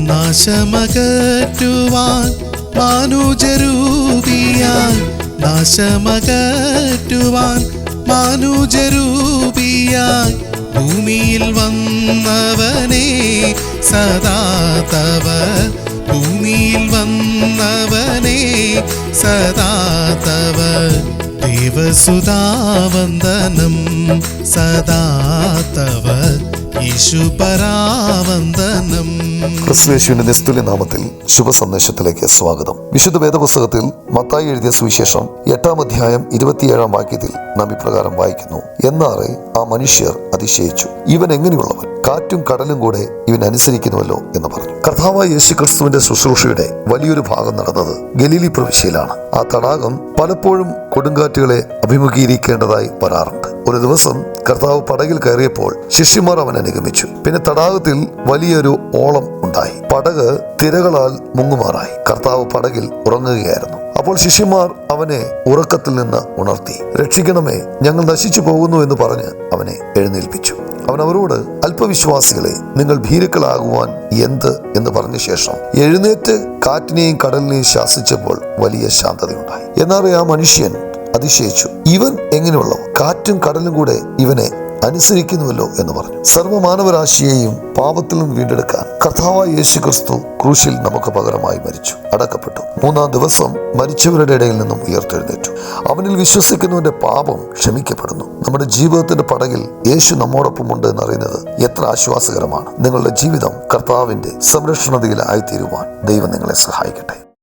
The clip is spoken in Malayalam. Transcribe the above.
നാശമകറ്റുവാൻ മാനുജരൂപിയായി, നാശമകറ്റുവാൻ മാനുജരൂപിയായി ഭൂമിയിൽ വന്നവനെ സദാ തവ, ഭൂമിയിൽ വന്നവനെ സദാ തവ ദേവസുതാവന്ദനം സദാ തവ യേശുപരാവന്ദനം. ക്രിസ്തുയേശുവിന്റെ നിസ്തുല്യ നാമത്തിൽ ശുഭ സന്ദേശത്തിലേക്ക് സ്വാഗതം. വിശുദ്ധ വേദപുസ്തകത്തിൽ മത്തായി എഴുതിയ സുവിശേഷം 8-ാം അധ്യായം 27-ാം വാക്യത്തിൽ നാം ഇപ്രകാരം വായിക്കുന്നു: എന്നാറെ ആ മനുഷ്യർ അതിശയിച്ചു, ഇവൻ എങ്ങനെയുള്ളവൻ, കാറ്റും കടലും കൂടെ ഇവൻ അനുസരിക്കുന്നുവല്ലോ എന്ന് പറഞ്ഞു. കർത്താവായ യേശുക്രിസ്തുവിന്റെ ശുശ്രൂഷയുടെ വലിയൊരു ഭാഗം നടന്നത് ഗലീലി പ്രവിശ്യയിലാണ്. ആ തടാകം പലപ്പോഴും കൊടുങ്കാറ്റുകളെ അഭിമുഖീകരിക്കേണ്ടതായി വരാറുണ്ട്. ഒരു ദിവസം കർത്താവ് പടകിൽ കയറിയപ്പോൾ ശിഷ്യന്മാർ അവനെ അനുഗമിച്ചു. പിന്നെ തടാകത്തിൽ വലിയൊരു ഓളം ഉണ്ടായി. പടക് തിരകളാൽ മുങ്ങുമാറായി. കർത്താവ് പടകിൽ ഉറങ്ങുകയായിരുന്നു. അപ്പോൾ ശിഷ്യന്മാർ അവനെ ഉറക്കത്തിൽ നിന്ന് ഉണർത്തി. രക്ഷിക്കണമേ, ഞങ്ങൾ നശിച്ചു പോകുന്നു എന്ന് പറഞ്ഞ് അവനെ എഴുന്നേൽപ്പിച്ചു. അവൻ അവരോട്, അല്പവിശ്വാസികളെ, നിങ്ങൾ ഭീരുക്കളാകുവാൻ എന്ത് എന്ന് പറഞ്ഞ ശേഷം എഴുന്നേറ്റ് കാറ്റിനെയും കടലിനെയും ശാസിച്ചപ്പോൾ വലിയ ശാന്തതയുണ്ടായി. എന്നാൽ ആ മനുഷ്യൻ അതിശയിച്ചു, ഇവൻ എങ്ങനെയുള്ളവൻ, കാറ്റും കടലും കൂടെ ഇവനെ അനുസരിക്കുന്നുവല്ലോ എന്ന് പറഞ്ഞു. സർവ്വമാനവരാശിയെയും പാപത്തിൽ നിന്ന് വീണ്ടെടുക്കാൻ കർത്താവായ യേശുക്രിസ്തു ക്രൂശിൽ നമുക്ക് പകരമായി മരിച്ചു, അടക്കപ്പെട്ടു. 3-ാം ദിവസം മരിച്ചവരുടെ ഇടയിൽ നിന്നും ഉയർത്തെഴുന്നേറ്റു. അവനിൽ വിശ്വസിക്കുന്നവന്റെ പാപം ക്ഷമിക്കപ്പെടുന്നു. നമ്മുടെ ജീവിതത്തിന്റെ പടകിൽ യേശു നമ്മോടൊപ്പം ഉണ്ട് എന്നറിയുന്നത് എത്ര ആശ്വാസകരമാണ്. നിങ്ങളുടെ ജീവിതം കർത്താവിന്റെ സംരക്ഷണതയിലായിത്തീരുവാൻ ദൈവം നിങ്ങളെ സഹായിക്കട്ടെ.